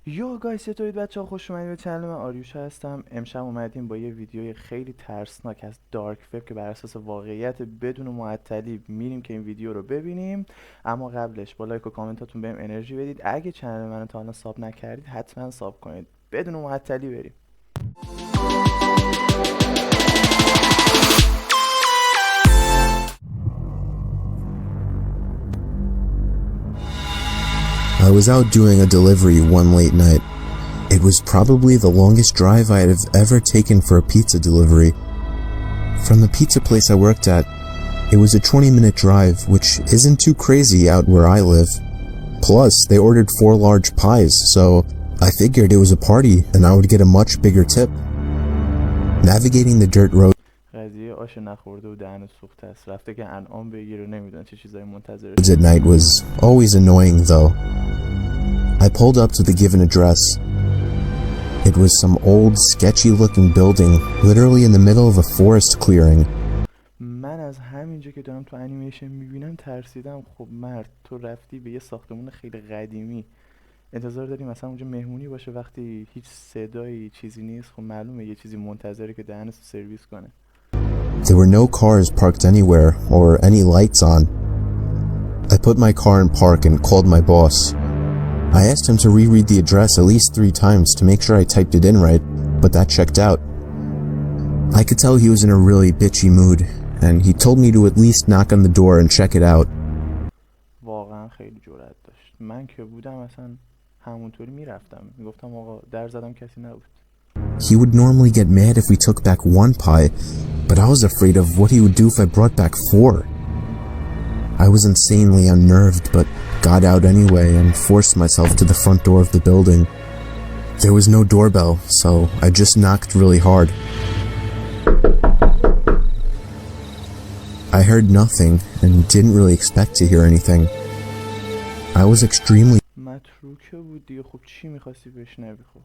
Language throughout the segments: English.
یو گایس، چطورید بچه‌ها؟ خوش اومدید به چنل من. آریوش هستم. امشب اومدیم با یه ویدیوی خیلی ترسناک از دارک که براساس واقعیت بدون معطلی میریم که این ویدیو رو ببینیم. اما قبلش با لایک و کامنتاتون بهم انرژی بدید. اگه چنل منو تا الان ساب نکردید حتما ساب کنید. بدون معطلی بریم. I was out doing a delivery one late night. It was probably the longest drive I have ever taken for a pizza delivery. From the pizza place I worked at, it was a 20-minute drive, which isn't too crazy out where I live. Plus, they ordered 4 large pies, so I figured it was a party and I would get a much bigger tip. Navigating the dirt road قضیه آش نخورده و دهن سوخته است. رفته که انعام بگیره، نمیدونه چه چیزایی منتظرش. at night was always annoying though. I pulled up to the given address. It was some old, sketchy-looking building, literally in the middle of a forest clearing. من از همینجا که دارم تو انیمیشن میبینم ترسیدم. خب مرد، تو رفتی به یه ساختمون خیلی قدیمی، انتظار داری مثلا اونجا مهمونی باشه وقتی هیچ صدایی چیزی نیست؟ خب معلومه یه چیزی منتظره که دهنتو سرویس کنه. There were no cars parked anywhere or any lights on. I put my car in park and called my boss. I asked him to reread the address at least 3 times to make sure I typed it in right, but that checked out. I could tell he was in a really bitchy mood, and he told me to at least knock on the door and check it out. واقعا خیلی جرأت داشت. من که بودم اصلا همونطوری میرفتم، میگفتم آقا در زدم کسی نبود. He would normally get mad if we took back 1 pie, but I was afraid of what he would do if I brought back 4. I was insanely unnerved, but got out anyway and forced myself to the front door of the building. There was no doorbell, so I just knocked really hard. I heard nothing and didn't really expect to hear anything. I was extremely متروکه بود دیگه. خب چی میخواستی بشنوی؟ خب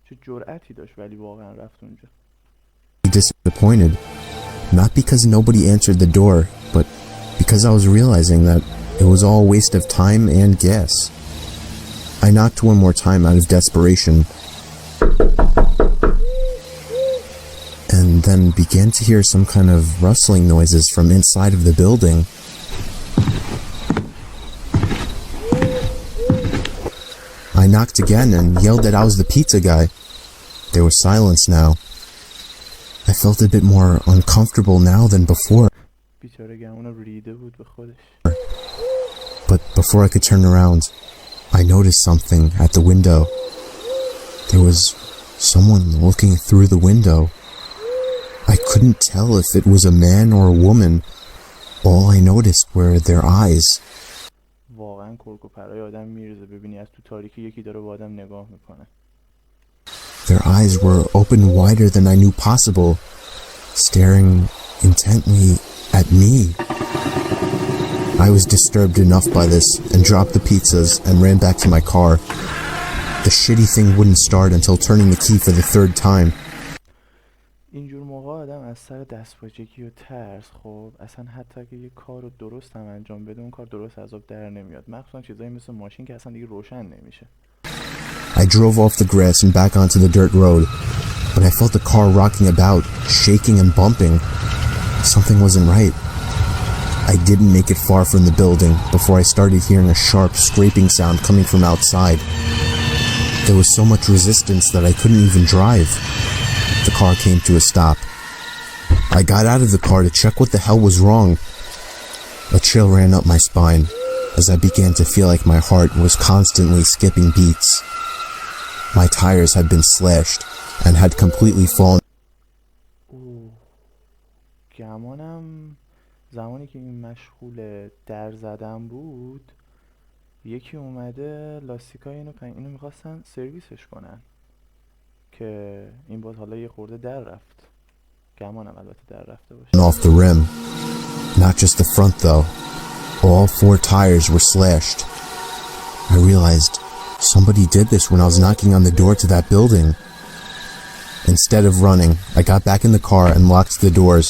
چه جرأتی داشت ولی واقعا رفت اونجا. disappointed, not because nobody answered the door, but because I was realizing that it was all a waste of time and gas. I knocked one more time out of desperation, and then began to hear some kind of rustling noises from inside of the building. I knocked again and yelled that I was the pizza guy. There was silence now. I felt a bit more uncomfortable now than before. بیچاره گمونو ریده بود به خودش. But before I could turn around, I noticed something at the window. There was someone looking through the window. I couldn't tell if it was a man or a woman. All I noticed were their eyes. واقعا کرک و پرای آدم میرزه ببینی از تو تاریکی یکی داره با آدم نگاه میکنه. Their eyes were open wider than I knew possible, staring intently at me. I was disturbed enough by this and dropped the pizzas and ran back to my car. The shitty thing wouldn't start until turning the key for the 3rd time. اینجور موقع آدم از سر دستپاچگی و ترس، خب اصلا حتی اگه یه کار رو درست هم انجام بده اون کار درست از آب در نمیاد، مخصوصا چیزایی مثل ماشین که اصلا دیگه روشن نمیشه. I drove off the grass and back onto the dirt road, but I felt the car rocking about, shaking and bumping. Something wasn't right. I didn't make it far from the building before I started hearing a sharp scraping sound coming from outside. There was so much resistance that I couldn't even drive. The car came to a stop. I got out of the car to check what the hell was wrong. A chill ran up my spine as I began to feel like my heart was constantly skipping beats. My tires had been slashed and had completely fallen. گمانم زمانی که این مشغول در زدن بود یکی اومده لاستیکای اینو میخواستن سرویسش کنن که این باز حالا یه خورده در رفت. گمانم البته در رفته باشه. Off the rim. Not just the front though. All 4 tires were slashed. I realized somebody did this when I was knocking on the door to that building. Instead of running, I got back in the car and locked the doors.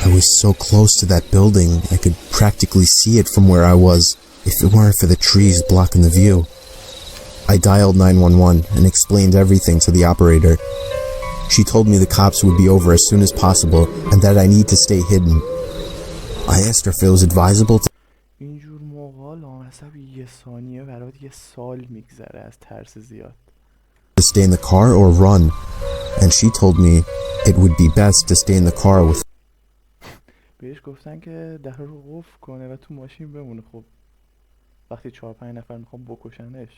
I was so close to that building, I could practically see it from where I was. if it weren't for the trees blocking the view. I dialed 911 and explained everything to the operator. She told me the cops would be over as soon as possible and that I need to stay hidden. I asked her if it was advisable to اینجور موقع لامصب یه ثانیه برات یه سال میگذره از ترس زیاد. stay in the car or run, and she told me it would be best to stay in the car with. بهش گفتن که در رو قفل کنه و تو ماشین بمونه. خب وقتی 4-5 نفر میخوام بکشنش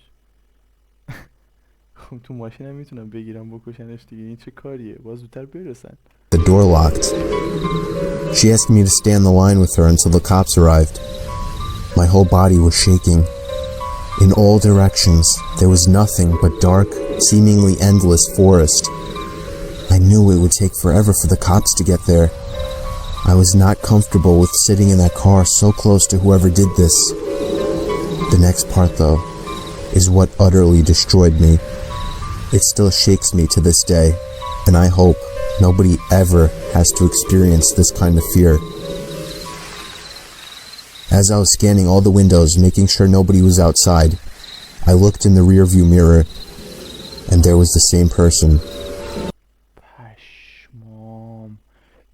خب تو ماشین هم میتونم بگیرم بکشنش دیگه. این چه کاریه؟ باز زودتر برسن. The door locked. She asked me to stay on the line with her until the cops arrived. My whole body was shaking. In all directions, there was nothing but dark, seemingly endless forest. I knew it would take forever for the cops to get there. I was not comfortable with sitting in that car so close to whoever did this. The next part, though, is what utterly destroyed me. It still shakes me to this day, and I hope nobody ever has to experience this kind of fear. As I was scanning all the windows, making sure nobody was outside, I looked in the rearview mirror, and there was the same person.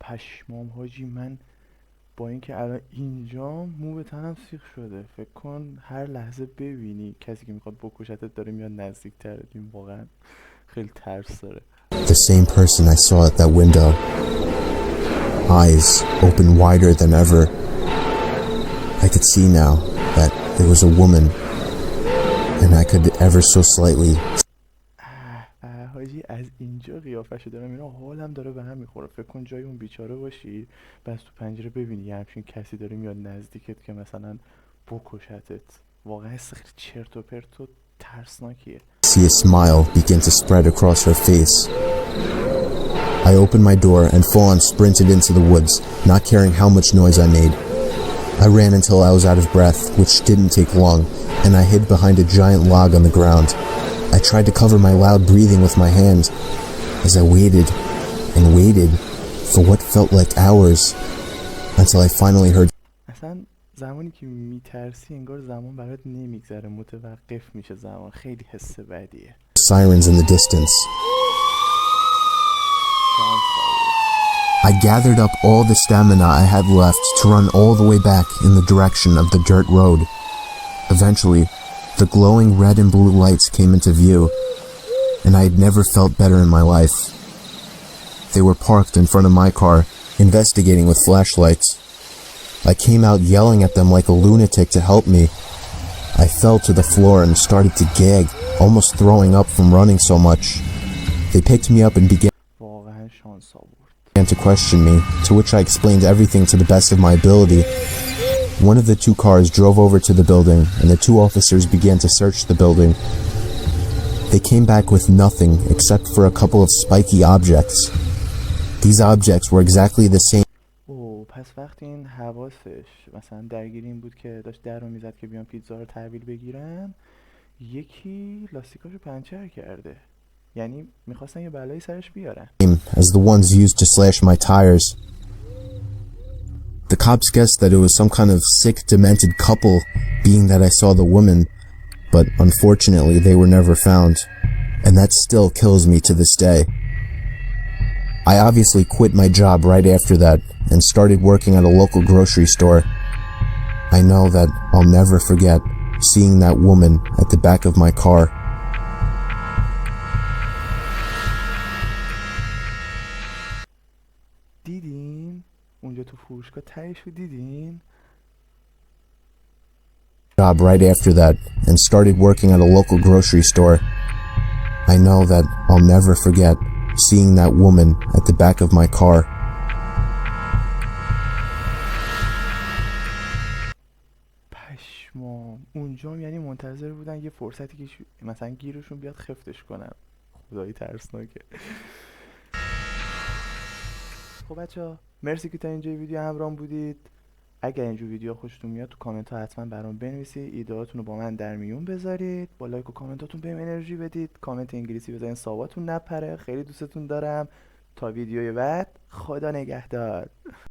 پشمام حاجی، من با اینکه الان اینجام مو به تنم سیخ شده. فکر کن هر لحظه ببینی کسی که میخواد بکشتت داره میاد نزدیک‌تر. این واقعا خیلی ترس داره. The same person I saw at that window. Eyes open wider than ever. I could see now that it was a woman, and I could ever so slightly. حاجی از اینجا قیافشو دارم اینا حالم داره به هم میخوره. فکر کن جای اون بیچاره باشی، بس تو پنجره ببینی یه همچین کسی داره میاد نزدیکت که مثلا بکشتت. واقعا خیلی چرت و پرت و ترسناکیه. See a smile begin to spread across her face. I opened my door and full-on sprinted into the woods, not caring how much noise I made. I ran until I was out of breath, which didn't take long, and I hid behind a giant log on the ground. I tried to cover my loud breathing with my hand as I waited and waited for what felt like hours until I finally heard. اصلا زمانی که میترسی انگار زمان برات نمیگذره، متوقف میشه زمان. خیلی حس بدیه. Sirens in the distance. I gathered up all the stamina I had left to run all the way back in the direction of the dirt road. Eventually, the glowing red and blue lights came into view, and I had never felt better in my life. They were parked in front of my car, investigating with flashlights. I came out yelling at them like a lunatic to help me. I fell to the floor and started to gag, almost throwing up from running so much. They picked me up and began to question me, to which I explained everything to the best of my ability. One of the two cars drove over to the building, and the two officers began to search the building. They came back with nothing except for a couple of spiky objects. These objects were exactly the same. پس وقتی این حواسش مثلا درگیر این بود که داشت در رو میزد که بیان پیتزا رو تحویل بگیرن، یکی لاستیکاشو پنچر کرده. یعنی میخواستن یه بلایی سرش بیارن. As the ones used to slash my tires. The cops guessed that it was some kind of sick, demented couple, being that I saw the woman, but unfortunately they were never found, and that still kills me to this day. I obviously quit my job right after that and started working at a local grocery store. I know that I'll never forget seeing that woman at the back of my car. دیدین؟ اونجا تو فروشگاه تهشو دیدین؟ Job right after that and started working at a local grocery store. I know that I'll never forget seeing that woman at the back of my car. پشمام. اونجا یعنی منتظر بودن یه فرصتی که مثلا گیرشون بیاد خفتش کنن. خدایی ترسناکه. خب بچه‌ها مرسی که تا اینجای ویدیو همراهم بودید. اگر اینجور ویدیو خوشتون میاد تو کامنت ها حتما برام بنویسید، ایده‌هاتون رو با من در میون بذارید، با لایک و کامنتاتون بهم انرژی بدید. کامنت انگلیسی بزنید ساباتون نپره. خیلی دوستتون دارم. تا ویدیوی بعد، خدا نگهدار.